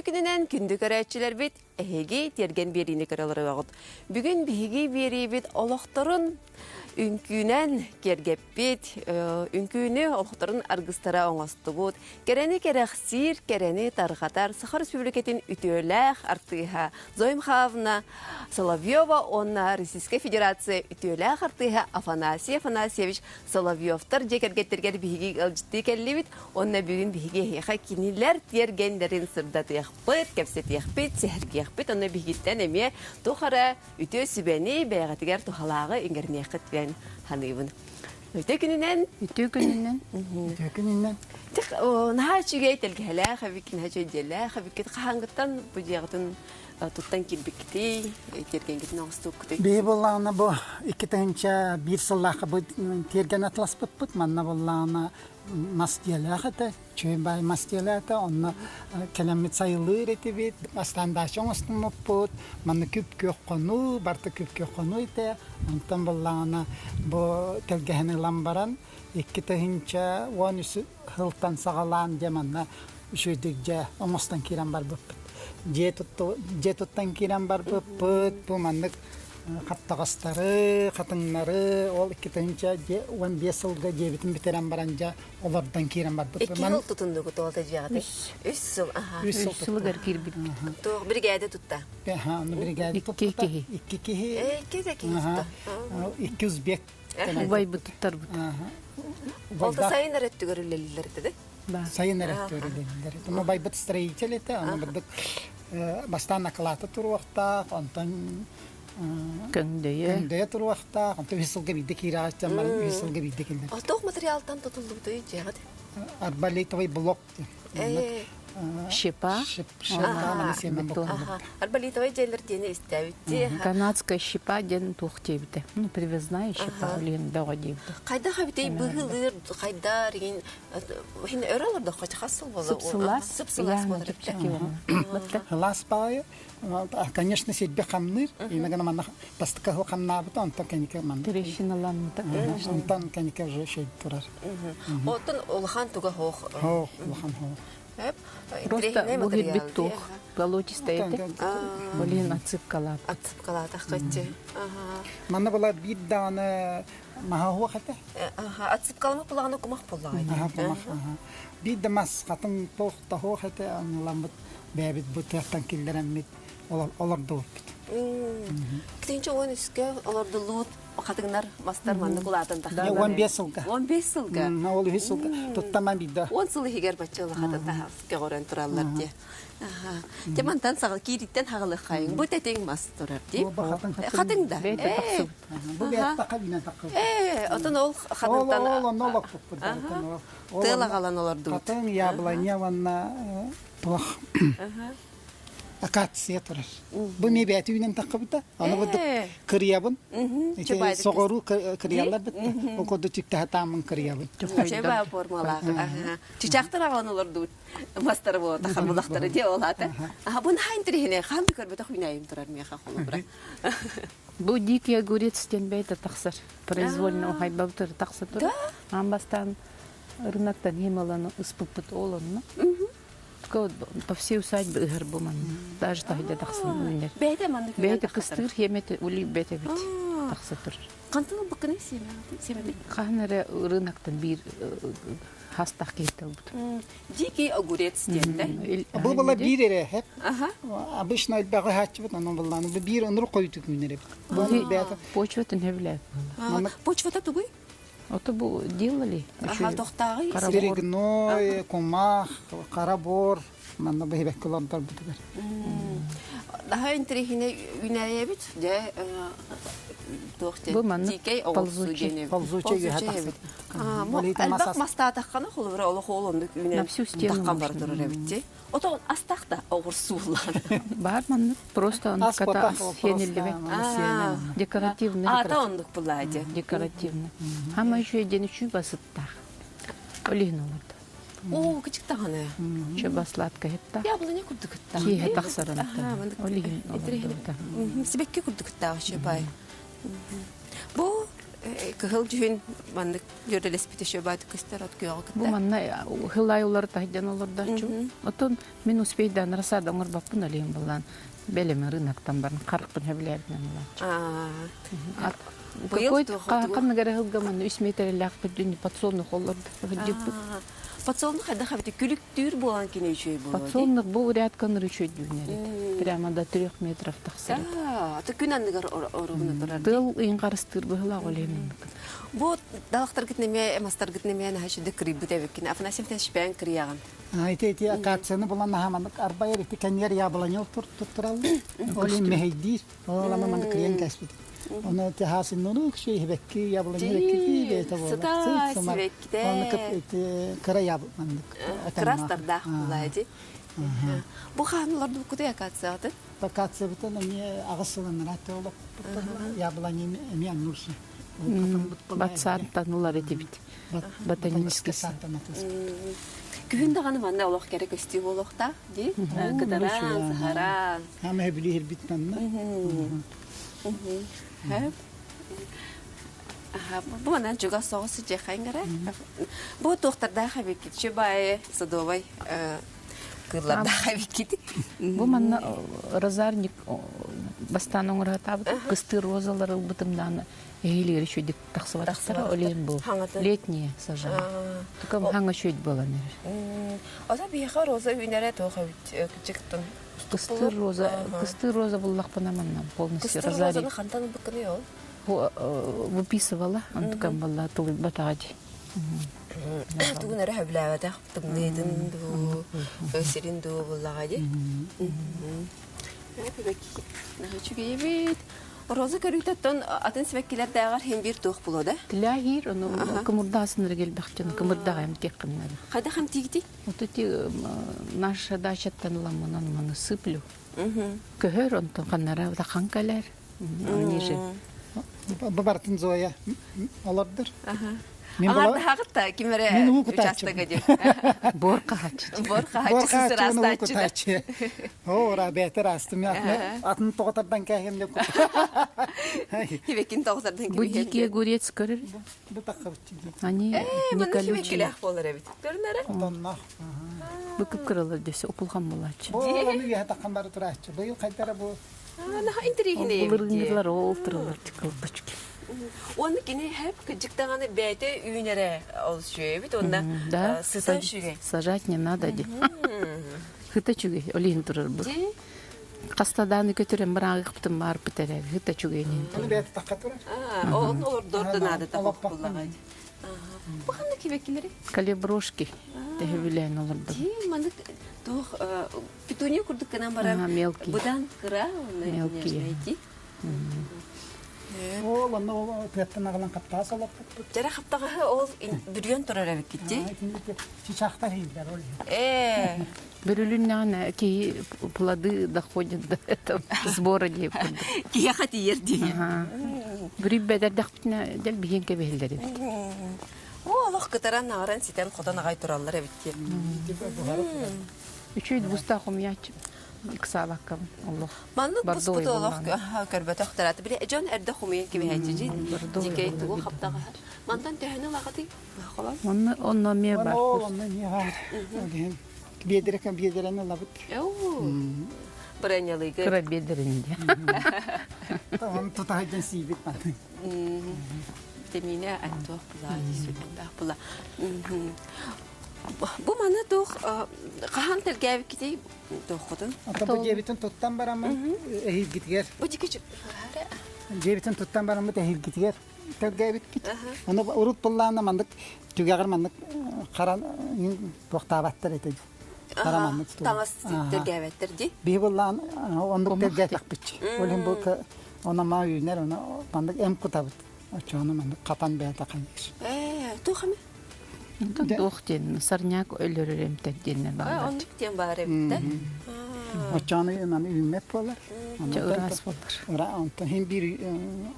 Үтө күнінен күнді көрәтчілер бит әйге терген беріні көрілері бағыд. Бүгін бігі бері бит олықтырын үңкүнен кергеппит, үңкүні олықтырын аргыстара оңасты бұд. Керені керексир, керені тарғатар Сахар Республикетін үтөләқ артыға Зоймхавна Соловьева, онна Российская Федерация үтөләқ артыға Афанасий Афанасьевич Соловьевтар жекергеттергер бігі алжытты кәлі бит, онна бүгін бігі еқа кенелер тергендерін сырдаты яқпыт, кәпсет яқпыт, сәхіргі яқпыт, онна бігіттен әме тұқара үтө сүбәні бәйғатығар тұхалағы үңгеріне яқыт Ханыбын. Үтө күнінен? Тек наға чүгей тәлгәлі, қабекін хәжөйделі, қабекет қағаңғыттан бұдияғытын тұттан келбекті, тергенгетін оңыстық күті. Бей болағына бұл 2-1 сыллақы терген атлас бұт, манна болағына мас дияләғыты, чөйін бай мас дияләғыты, оны кәлемет сайылы реті бет, астандашың ұстың мұппыт, манна күп көк қону, барты күп көк қону еті, онтан болағына бұл тәлгәхіні ламбаран, 2-10 хылтан сағалан де манна үшөйдік же оңыстан керен бар бұппыт. Же тұттан керен бар бұппыт, бұл мандық қаттағастары, қатыңлары, ол 2-15 жылға жебетін бітерен баранжа олардан керен бар бұппыт. 2 жыл тұтынды күті олта жағады? 3 жыл. 3 жылғар кербіт. Бригада тұтта? Бригада тұтта. 2 кехи. 2 үзбек. Убай бұттар бұт. Олта сайын әрәтті көрілелілер деді? Сайын әрәтті көрілелілер. Оны бай бұт строитель еті, оны бірдік бастан ақылаты тұру вақтақ, онтан көңдейе тұру вақтақ, онтан весілгі бейді кейра ағаштан барын весілгі бейді келдер. Алтоқ материалтан тұтылды бұты жағады? Арбалейтовай блок. Щепа. Арбалитовай жайлар дені істәуітті. Канадская щепа дені туқ дейбіді. Привезная щепа олен дауға дейбіді. Қайда қабітей бұғылыр, қайда реген, өраларда қачы қасыл болы? Сыпсылас болыр. Хылас бауы, конечно, седбе қамныр. Инагана мана бастықы қамнабыды, онтан кәнеке мана. Трещиналанды. Онтан кәнеке жөшейді тұрар. Отын олған туға хоқ? Хоқ, олған хоқ. Просто будет битух, болотистый это, блин, отсыпкала. Отсыпкала, так хотите. Манна была бидданы махауа хата. Отсыпкалама пулаганы кумах пулагай. Бидда мас хатын тох тахо хата, анламбат бәбит бутяхтан килдерәммит, олар дот. Китенче он иске, олар дулут. Қатыңдар мастар манды құлатын тақырды. 15 жылға. 15 жылға? Ол 15 жылға. Тұттаман бейді. 10 жылы егер бәтчі қатын тақырды қорын тұралар де. Темантан сағыл кейреттен хағылы қайың. Бұл тәтең мас тұрар де. Қатыңда. Бәйті тақсып. Бұл бәйті тақабина тақып. Отын ол қатыңдан... Ол олақ бұппыр. Тыла қалан олар дұлды. Қатың ябланя ванна плох. Акация тұрар. Бұл ме бәті үйінен тақыбыда. Аны бұдық кіриябын. Соғыру кіриялар бітті. Ол көді түкті хатамын кіриябын. Чөбай формалағы. Чүчақтыр ағалан олар дұд. Мастары бұл тақырбылақтары де олады. Бұны хайын түрігіне қанды көрбеті құйнайым тұрар меға қолы бұра. Бұл дикий огурец бәйті тақсыр. Произвольно хайбаутыр тақсы тұр. Амбастан рынақтан емаланы ұспыппыт олынны. По всей усадьбе игр буман. Даже так где тахсан. Бейте манды. Бейте кыстыр хемети ули бейте бит. Тахсатыр. Кантын бакыны семеди. Ханары рынактан бир хастах кетел бут. Дикий огурец денде. Бұл бала бир эре хеп. Обычно бага хатчы бут, анан баланы бир онур койдук күнере. Бұл почватын хевле. Почвата тугуй? Это было делали. Тоқтағы? Стерегной, комах, карабор. Манна бейбек куландар бутыгар. Daha önterihine üneye bit de toxte. Dikey oğuzsu gene. Ползуче evet. Elbak masta taqqana xolura ola xolonduk üne. Taqqan var durur evet. O da astaqda oğuzsu ulan. Бар манны просто он ката сенелеве. Декоративный. Ата ондук булади. Декоративный. Хама еще ден үчү басыттах. Олигнулар. О, küçük tane. Çöba sladka hetta. Yablanya kurduk hatta. Ki hetta saranta. Oligin. Sibekke kurduk hatta şebay. Bu кыһыл жүһүн маннык жөрелеспите шөбат кыстар от күйөгө Бу манна хылай улар тахдан оларда чу. Отон мен успейдан расада омар баппын алем булан. Белеме рынактан барын карыкпын хәбләрдән булан. Какой-то кан гәрәһелгә мен 3 метрлек бүдүн подсолнух оларда. Подсолнух хәдә хәбите күлүктүр булган кине үчөй булды. Подсолнух бу рядкан рычөй дүнәре. Прямо до 3 метров тахсыр. Ата күнәндәр орыгына турар. Тыл ин карыстыр была олем. Бу далактар гитнеме, мастар гитнеме хәшә дә криб битәбеккин. Афнасим тәшбән крияган. Айти акацияны булан хамандык арбайыр ити кенер ябыланыл туралды. Олим мехейдир. Олама мандык криен кәсбит. Onu tehasının şey hevekki yablını hevekki de tabii. Sıta hevekki de. Onu kara yablandık. Krastar da bulaydı. Bu hanlarda bu kadar katsaydı. Fakat bütün ne ağısının rahatı olup yablanı emiyen nursun. Батсаттан улар этибит. Ботанический сад. Күндә ганы манна олох керек өсти болохта, ди. Кыдаран, сахаран. Һәм хәблиһер битмәнне. Бу манан жуга соғысы жехайнгара. Бу тоқтарда хабекит чебай садовай кырларда хабекит. Бу манна розарник бастан оңратабы кысты розалары бутымдан эйлер шөйдик таксыбаттар олен бу. Летние сажа. Только ханга шөйд болган. Аса бияха роза үйнәре тохабит кичектен. Кысты роза буллакпана манна полностью розарий. Кысты розаны хантан быкны ол. Выписывала, он такая была тулы батади. Тугунары хәбләвәдә тымнедин ду, өсерин ду буллагади. Бәки, нәһәчүгә бит. Роза көрүтәттән атын сәвәккиләр дәгәр һәм бир тух булды. Тиләһир, аны кымырдасын регел бәхтен, кымырдагым теккәннәр. Кайда һәм тигди? Вот эти наша дачаттан ламанан маны сыплю. Көһөр онтон каннара да ханкалар. Ниже. Bu bartın zoya olurdur. Аңарда хагытта кимере участогы дип. Борка хач. Борка хач сырастачы. Ора бетер астым ятны. Атын тоғытардан кәһем деп. Хивекин тоғытардан Бу дикие огурец көрөр. Bu takıbıcı. Они не колючие. Хивекилях болар бит. Көрнәре. Ondan. Быкып кырылыр десе опулган булачы. Bu onu ya takkan bari turачы. Bu yıl кайтара bu. Ана интригине. Булырнылар олтырылар тикылбычки. Оны кине хәп кыҗыктаганы бәйте үйнәре ал шөй бит онда сыта шүгә. Сажать не надо ди. Хыта чуге олин турыр бу. Кастадан көтөрөм бирагы кыптым барып битерер. Хыта чуге не. Onu beti takka turar. Оны ордордан ады тапып буллагай. Бу ханны кибекилери? Калиброшки. Тегилен олорду. Ди, мандык тох питония курдык кана бара. Мелкий. Будан кыра, Мелкий. Ол onu petten ağılan kaptağı salap. Жара хаптагы ол бүргөн турар эбек китти. Çiçaklar heyler oluyor. Бирүлүннән ки плоды доходят до этого сбора деп. Кия хати ерди. Бир бедер дактына дел биген кебелдер. О, Аллах кытаран наран ситен ходан агай тураллар эбитти. Үчөйд бустахым яч. Иксабаккам Аллах. Манны бусту Аллах көрбөтө хтарат. Бир жон эрдэ хумын кеби хачижи. Дикей туу хаптагы. Мандан төһөнө лагати. Халас. Онно ме бар. Onu niye var? Biyedirene labıt. Брэняли гэ. Кыра бедеринде. Tamam tutahiden sivit ben. Темине антох була, сүйбүндө була. Бу мана тох кахан тергәб кити тохудун. Ata bu cebitin tuttan baramı ehil gitger. Бу дикеч. Cebitin tuttan baramı ehil gitger. Tergebit git. Onu urut tullağına mandık. Tügeğir mandık. Karan tohtabattır etedi. Karamandık. Таңас тергәбеттер ди. Bir bullağın onu tergebit bitçi. Olim bu ona ma yüner ona mandık em kutabıt. Açığını mandık kapan beyata kaymış. Тухаме. Тохтен сарняк өлөрөм теддене бар. Оны тем бар эбитте. Açığını yani ümmet bolar. Чагырас болар. Ora anta hem bir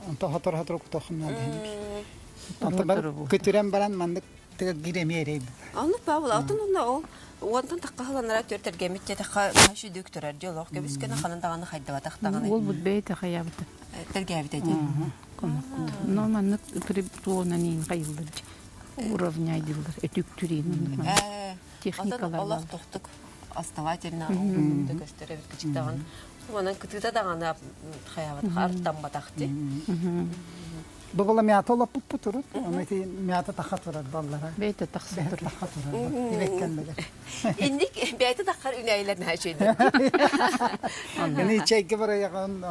anta hatır kutoxunlar hem bir. Anta bar kötürem baran mandık giremeyereydi. Аны Павел атын ол онтан таккаланара төртергемитте така хашы докторар диолог кебискене ханындаганы хайдaba тактаганы. Ол бут бейте хаябыты. Тергәбит эди. Но маннык туона нин кайылдыр. Уравняйдылар. Өтүктүрин. Техникалар. Аллах тоқтық основательно ұңғымды көстеребет кічіктаған. Оның күтігі дағана қаябат қарттан батақты. Бу бала мята олап бу турут. Аны ти мята тахат турат баллара. Бейте тақсы тұр. Тахат турат. Диреккенлеге. Индик бәйті таққар үнәйлер нәшейді. Гани чайке бара яган.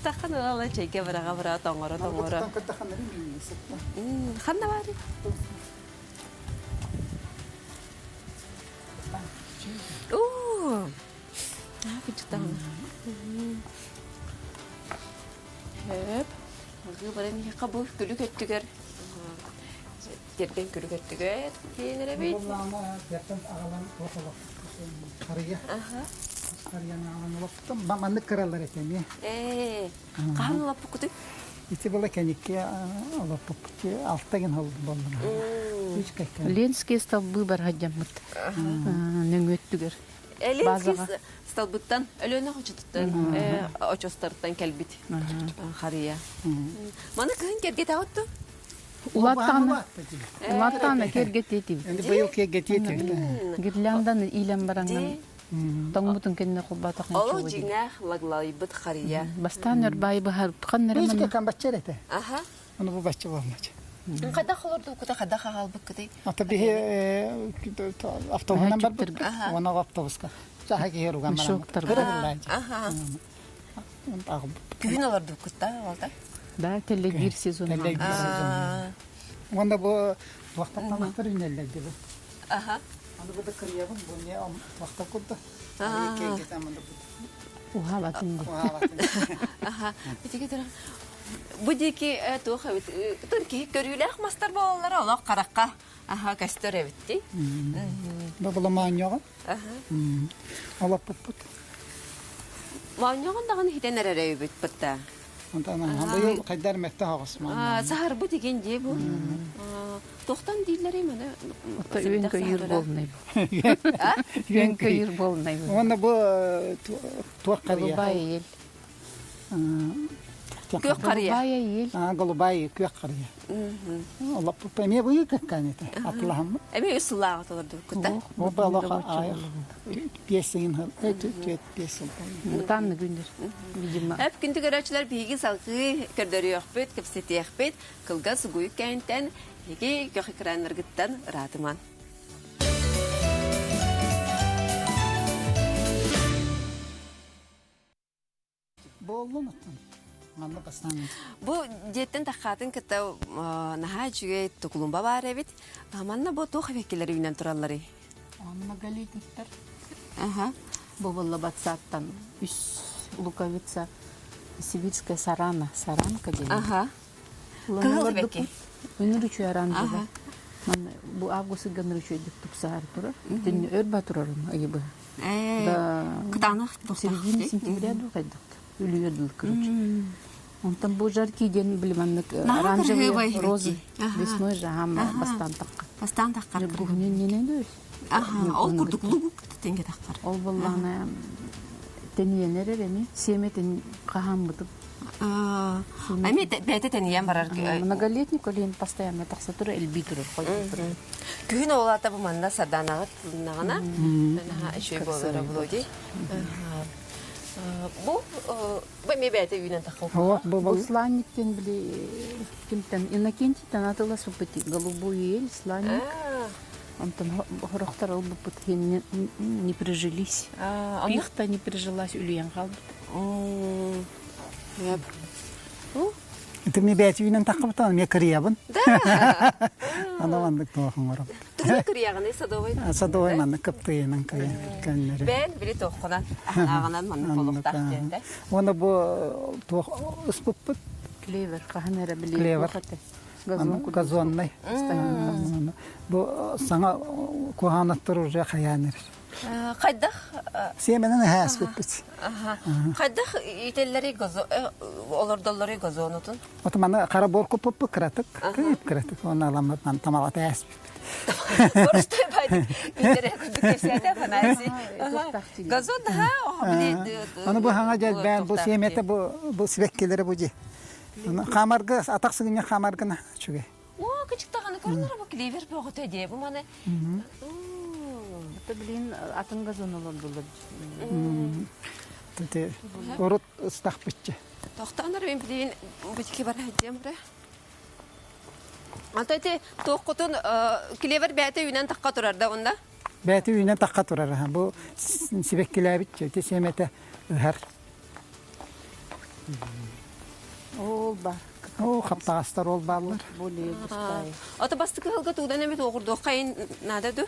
Таққан олала чайке бара тоңғыра. Қанда бары? Күчіктағын. Хөп. Бұғы барын қабы күлік өттігер. Терген күлік өттігер. Кейінері бейт. Бұллағына яқтан ағалан оқылық. Қария. Қарияны ағалан олаптым. Маманды кыралар екен. Қағын олап бұқыды? Ити бала кәнекке олап бұқыды. Алттагын олды болдым. Ленский столбы бар хаджаммыт. Нөң өттігер. Ленский столбыттан өлөне қочытыттан, очостарыттан кәлбит. Қария. Маны күйін керге тағытты? Улаттаны кергет етіп. Енді бұйыл кергет етіп. Гирляндан илен бараңын. Таңбутын кенне құлбатақ. Олы жинақ лаглайбыт қария. Бастан өрбай бұхар. Қаннары Өзге кән баччар еті. Аха. Оны бұл бачча болмачы. Қайда қолырды күті, қайда қағал бұк күті? Ата бігі автобусынан бар бұд. Оны автобусқа. Жаға кейер ұған барам. Аха. Күйін оларды бұк күтті, олда? Да, теле бір сезон. Онда бұл вақтап тамақтар үнелерді бұл. Аха. Аны бұда кіребін, бұл не вақтап күтті. Уға батын де. Аха. Будеки тоха бит. Турки көрүләк мастар балалары алак каракка. Аха, кастер битти. Бабала мааньяга. Аха. Алап пут. Мааньягын дагы хитенер бит битта. Антана хабый кайдар мекте хагысман. Сахар бу деген же бу. Тоқтан дейлер менә. Ата үйенкө юр болмай. Үйенкө юр болмай. Онда бу туак кария. Голубая ел. Көк қария. Голубая ел. Голубая көк кария. Алап пут. Эме бу юккан ите. Атлахам. Эме усулага толорду күтә. Бу балага ай. Песен хал. Песен. Мутанны gündür. Видимо. Әп күнді көрәчілер бейгі салқы көрдері өқпет, көпсеті өқпет, қылға сұғойы кәйінтен, еге көқі кіранырғыттан ратыман. Болу мұттан. Маңда бастан. Бұл деттен таққатын күтті наға жүге тұқылымба бар әбет. Манна бұл тоқ векелері үйнен тұралары. Анна галетиттер. Аха. Бобылла батсаттан. Үс луковица. Сибирская сарана. Саранка деген. Аха. Кығыл веке. Өнірүчу аранжыға. Бұл авгусы гынырычу едіп тұпсағар тұрар. Дені өрба тұрарым айыбы. Күтанық В середине сентября дұқайдық. Үлі өділ күріч. Онтан бұл жарки ден біліманлық оранжевые розы. Весной жағам бастан таққа. Бастан таққар. Бұғынен ненен өз. Аха, ол күрдік лұғы күттенге таққар. Ол болғаны тәниенер әреме. Семетін қаған бұтып. Әме бәйті тәниен барар. Многолетний колен постоянно тақса тұры, әлбей тұры. Күн олата бұл манда сарданағы тұлынағына. Үшөй болары бұл өде. Бұл бәме бәйті үйінен таққыл. Бұл сланниктен біле, кемтен, Иннокентийтен атыла сұпыты. Голубой ел, сланник. Антон хорохтар албыпыт, не прижились. Их-то не прижилась, үліен қалбыт. Это мне бәйті үйінен таққыптан, мен кіриябын. Да. Ана мандық тоқын орап. Тұзы кірияғыны садовай? Садовай мандық кіптейінің кәнлері. Бән біле тоқынан, ағынан мандық болуқтақ деді. Оны бұл тоқ ұспыппыт. Клевер, қағын әрі біле. Клевер. Газонный. Бұл саңа қоғанаттыр уже қаяныр. Қайдақ? Семенін әс көппіт. Қайдақ ителлері олардалары газонытын? Оты маны қара бор көппі кіратық, күйіп кіратық. Оны аламатынан тамағаты әс көппіт. Борыстай байды. Итері күндік кепсияты фанайсы. Газон да, Оны бұл хаңа жәл бән, бұл семеті бұл свеккелері бұл же. Хамарга атаксыгыня хамаргына чуге. О, küçük tağını karınlara bak kilever bir oğut ödeye bu mane. Это, блин, атынга зоналар булыр. Тете орут ыстак битче. Toxtanlar ben bileyim bu iki var hacım bre. Altayte toqutun kilever bete yünen takka turar da onda. Бәти үйне такка турар. Бу сибеккиле битче. Те семете her. Ол бар. О, хаптагастар ол баллар. Более бустай. Ata bastık halga tuğdan emet oğurdu. Kayın nada du?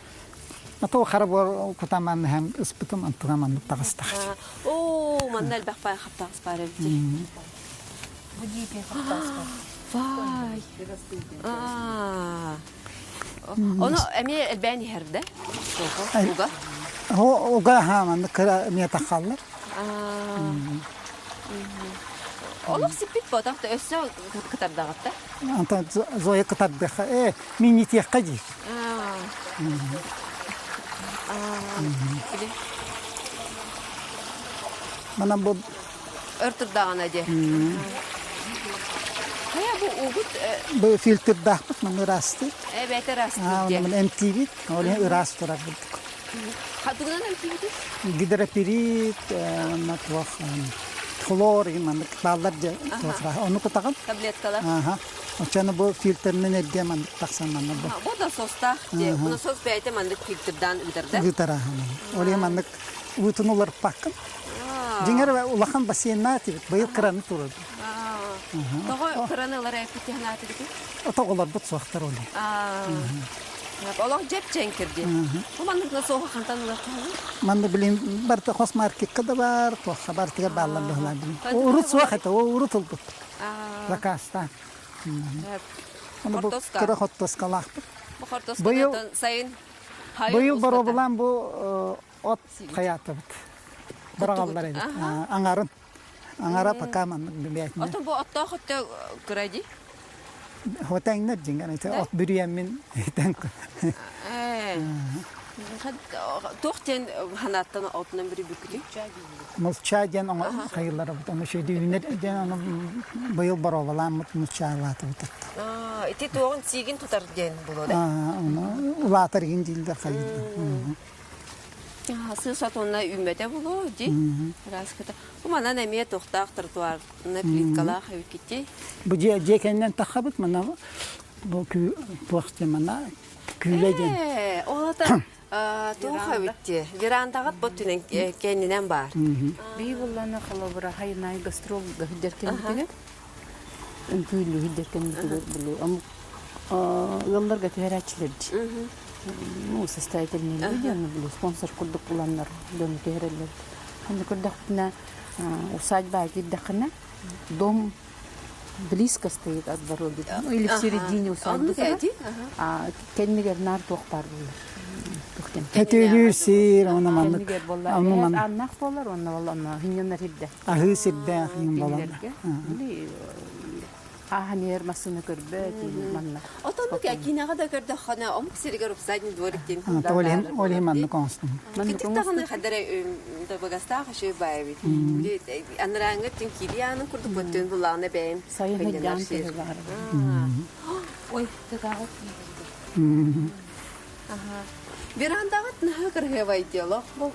Ато харабор кутаман hem ыспытым антыгаман тагыстак. Oo, manal bakpay kaptağız bari bir. Bu дипе хаптаска. Vay. Onu emiye elbani herde. Uga. Ога хаман кыра мия такаллар. Олық сипит бодақ да өссі кытар дағытта. Анта зоя кытардыха. Мини тиякка ди. Мана бу Örtür dağına de. Haya bu uğut бу фильтр дахпыт мана расты. beter rastı Ona de. men MTV, ole rast турар булдук. Kadıgınan emtiydi. Гидропирит, на твох хлор, мана баллар же тофра. Onu кутаган. Tabletkalar. Ага. Очаны бу фильтрмен энергия мана таксан мана бу. Bu da sosta. Bunu sos beyte mandık filtrden üdürde. Гитара. Ole мана утунулар паккан. Диңер ва улахан бассейнна тибит. Быйыл краны турады. Тоғы кыраныlar epiti hanatı gibi. Отоголар бут суактар оле. Allah cep cenkirdi. Bu mandık nasıl oğa kantanılar tanı? Манда билин барта хос маркетка да бар, то хабартыга баллар бахла билин. Урут суахата, урут улбут. Лакаста. Аны бу Хортоска. кыра хоттоска лахпыт. Bu hortoska Быйыл- da sayın hayır Быйыл ustada. баро булан бу от хаята бит. Барагалдар эди. Аңарын. Аңара пока ман билетне. Atın bu atta hatta kıraydı. Хотаңнар жиңган айта от бүрүемин этен. Tohten hanattan otun biri bükülü. Мулча ден оңа хайыллары бут. Аны шөйдү үнер ден аны быйыл баро булан мулча латы бит. İti toğun sigin tutar den bulu da. Аны улатыр гинжилдер хайылды. Sığ satonla ümmete bulu di. Raskata. Bu mana nemiye tohtaq trotuar ne plitkala hayıkiti. Бу жекенден тахабыт мына бу күй туакты мына күйлеген. Ola da toğ hayıkiti. Verandağıt bu tünen kendinden var. Би булланы халабыра хайнай гастрол гыдеркен тиге. Үnkүйлү гыдеркен тиге булу. Yollarga töheraçlardı. Ну, состоятельные люди, они были спонсор курдук буланнар, дом töherелер. Hani курдактына усадьба гиддахына, дом близко стоит от дороги, ну, или в середине усадьбы. Кеннигер нар тоқ бар булар. Этелүсир аны маннык. Кеннигер болар. Аны ман Аннах болар, онна болар, хинянар хидде. ахы сирдэ хин балан. Или аханер масыны көрбөт, манна. Otanlık ya kinağa da gördü xana amık sirger upsadın dvorikten. Оле манны констум. Kitik tağını kadar da bagasta xaşı bayıbı. Anrangı tüm kiliyanın kurduk bütün bulağına ben. Sayın hocam tege var. Oy, tıkağı. Bir anda ne kadar hava diyorlar. Bu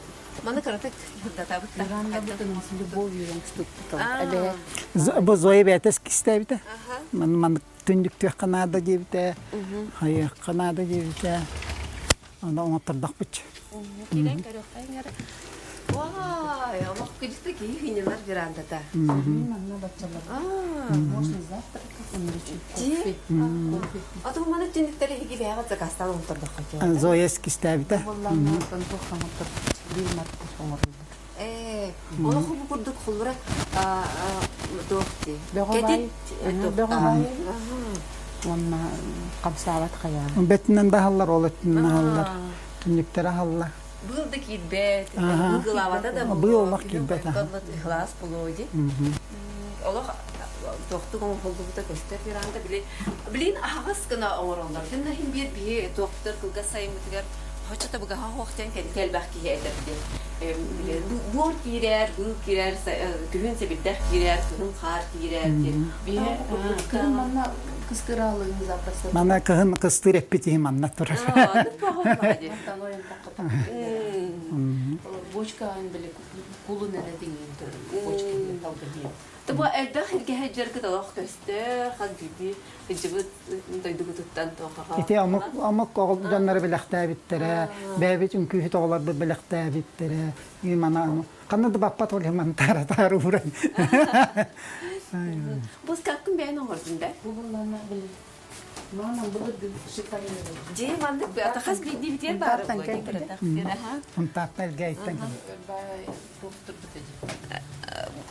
bana karatek da tabii. Иранда бүтүн любовью стуктал. Бу зоя бетес кистебите. Манны түндүк канада дебите. Хайы канада дебите. Анда оңотурдак бич. Kilen karıqayır. Vay, Allah kıcıktı ki hiniler bir anda da. Манна бачалар. Можно завтракать, кофе. Atı bu bana tündükleri gibi hayat zakastan oturduk. Зоя кистебите. Валлана контохаматыр. Bir marka somarlı. Onu bu kurduk kullara doğdu. Бегабай. Бегабай. Онна камсават кая. Бетинен бахаллар олеттин халлар. Түндүктөр халлар. Bıldı kidbet. Bıgılavada da bu. Bığılmak kidbet. Kadlat ihlas buluğdu. Allah doktu konu oldu bu da göster bir anda bile. Bilin ağız kına olur onlar. Dinle hem bir doktor kılga sayımıtgar Hoçta bu gaha hoqtan kel bakki ederdi. Bu kirer, bu kirer, gühün sebirde kirer, gühün qar kirer. Бие кырын манна кыскыралыгыңыз апасы. Мана кыһын кыстыр эппитиһим манна турар. Тан оян такка. Бочка ан биле кулун эне деген төр. Бочка биле талды дие. Табу элбах гәһәҗәр кыталак көстер, хәдиби, җибет тойдыгы туттан тоха. Ити амак оголданнары беләхтә биттере, бәбит үнкүһит оголар беләхтә биттере. И мана канады баппат ол ман тара уран. Бус каккын бәйнә ордында. Кулунларна биле. Мана булды шикарны. Ди мандык бә тахас бидди битер бар. Онтаппел гәйттен. Доктор битеди.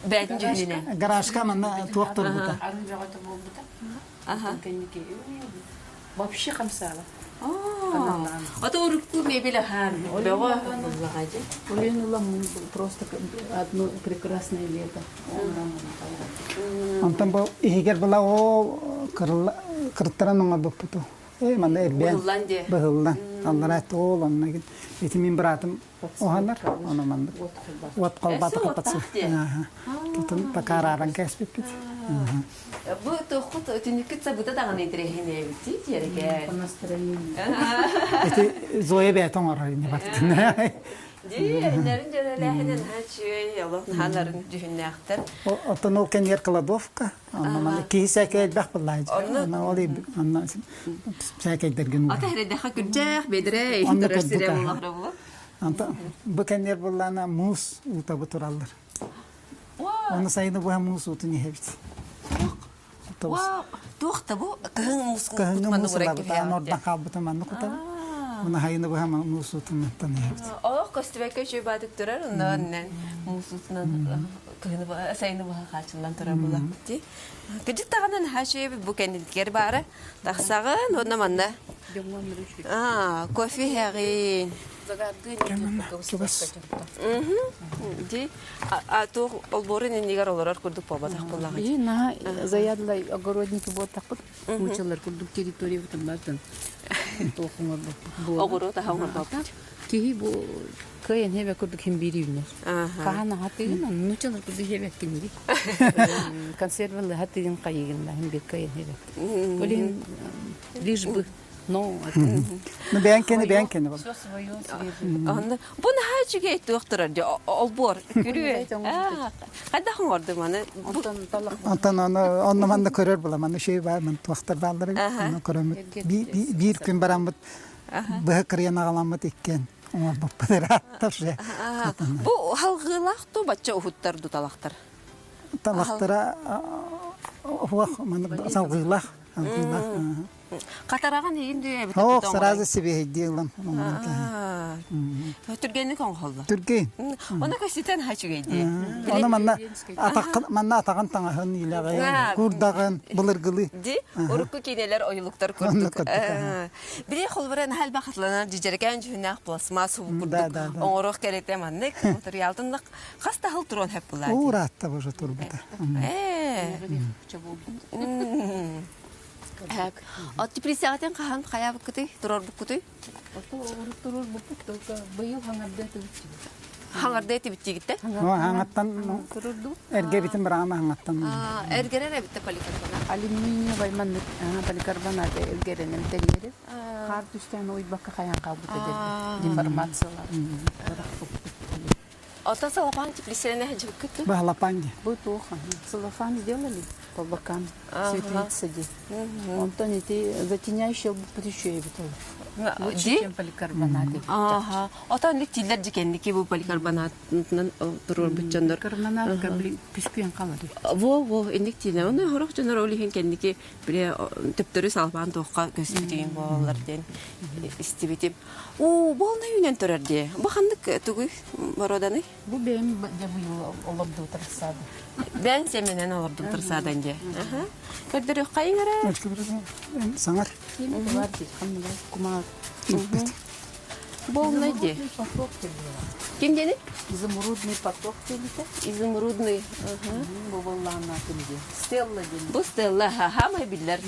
Бәдин җүненә. Гаражка мана туактыр бута. Аны жагата булды. Ага. Кенники. Вообще камсала. Ата урукку мебеле һәм. Бәва. Улен улам просто одно прекрасное лето. Антан бу игер була о кырттараныңа буппуту. Мана эрбен. Голландия. Быһылдан. Аллара тоол оннагин. Эти мин братым оһанар, аны манда. Вот колбата капатсы. Тутун такараран кеспит. Бу тохот түнүккә бута даган идрехине бити җәргә. Настроение. Эти зоя бетон арыны баттын. Ди, нәрен җәрәләһенен һәчүй, Аллаһ ханарын җүһнәхтер. Отон ол кенер кладовка. Аны мана кисәкәй бак буллай. Аны оли аны сәкәй дергән. Ата һәрәдә хакырҗах бедре, Аны интерсире кодбука. буллар була. Анта бу кенер буллана мус ута бутураллар. Оны сайны бу мус уту не хәбит. Ва, тухта бу кыһын мускул Кыһыны ману мусла бурак бута нордан кабыта манны кута. Оны хайны бу мус уту мактан хәбит. Аллаһ костыбәккә чөй бадык турар, оннан мусусынан кыһыны сайны бу хачылдан турар була. Ди. Кыҗык тагынан хачы бу кендикер бары. Тахсагын оннан манда. Кофе хәгин. Ди. То олборын нигар олар курдук бабатак буллагы. И на заядлай огородники вот так вот мучалар курдук территория вот там тохуңа бу. Огоро та хавар бабат. Киһи бу кайын хебе курдук хем биривне. Кахана хатыгын мучалар курдук хебе кимди. Консервалы хатыгын кайыгында хем бек кайын хебе. Олин лишь бы но Ну бәнкене бу. Анда буны хачыга әйтүктер ди олбор күрү. Кайда хаңарды маны онтан талак Антан аны манда көрөр була. Мана шей бар, мен туактар балдыр. Аны көрөм. Бир күн барам бут. Бу кырыяна галамат иккен. Оңа баппадыр атташы. бу халгылак то бача ухуттар дуталактар. Талактара уах мана саугылах. Катараган инде бит. Ох, сразу себе делам. Түргенник оңголду. Түрген. Оны көсүтен хачыга иди. Аны манна атаган таңаһын иләгә, курдаган, булыргылы. Ди, урукку кинелер оюлуктар көрдүк. Бире холбаран хал бахатланар дижерген жүнәк пластмасс курдук. Оңорох керете маннык, материалдын хаста хыл турон хеп булар. Уратта боже турбута. От депрессиятен кахан кая букты, турор букты. турur bu putulka bayıl hangarda tütçü. Хаңарда эти биттигитте. Хаңаттан Турурду эрге битен барама хаңаттан. Эргерер битте поликарбонат. алюминиевый манны поликарбонат элгеренем тегери. Кар түстен ойбакка каян калбыт эдер. Информациялар. Ата салапан депрессияне хәҗи букты. Бахлапанги. Bu плохо. Целлофан сделали по бокам. Светлица ди. Он то не ты затеняющий еще лучше, Ди? чем поликарбонаты. Ага. Ата ник тиллер дикенники бу поликарбонаттан турор бутчандар. Карбонат кабли пискуян калады. Во, индик тиле. Оны хорох жонор олиһен кендики бире төптөрү салбан тоққа көсүтеген болалар ден. Истибитип. Болна юнен төрөрдү. Бахандык тугу бороданы. Bu benim de bu yıl olabdı otursadı. Ben semenен олордун турсадан же. Көрдөрү кайыңара. Саңар. Yine de var ki hamile kuma Болна ди. Ким дени? Изумрудный поток делите. Изумрудный. Бу боллана кимди. Стелла дени. Бу Стелла хамай биллер.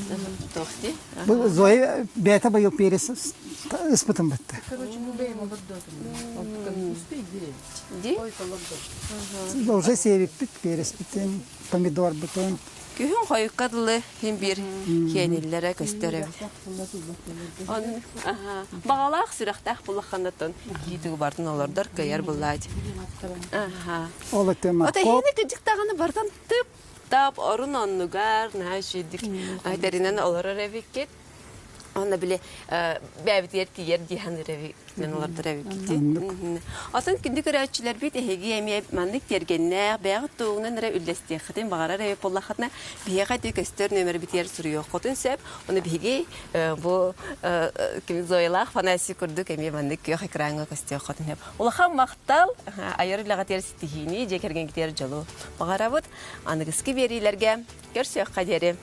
Тохти. Бұл Зоя бәті бұйыл пересі ұспытын бітті. Короче, мы бейм лоддотом. Он как успей деревья. Ди? Ой, лоддот. Уже севіп біт, перес бітін, помидор бітін. Күһүн койуккадылы хим бир хениллере көстөрөбүт. Багалаах сүрәхтәх булаханнатын китү бардын олордор көйөр буллайт. Ол өтема Ота коп. хене кыжыктаганы бардан тып тап орун оннугар нашидик. Айтеринен олор ревикет. Онда биле бәбитер тиер дихан ревик. Мен олордор ревикет. Атын кинди көрәчилер бит эһеги эме мандык тергенне бәгы тугунан ре үлләсте хатын багара ре поллахатна бияга де көстөр нөмер битер сүрүyor. Хотын сеп, оны биге бу ким зойлах фанаси курдук эме мандык кö экранга көстө хатын хеп. Улахан мактал айырылага тер ситихини жекерген тер жолу. Багара бут аныгыски берилерге көрсөк кадери.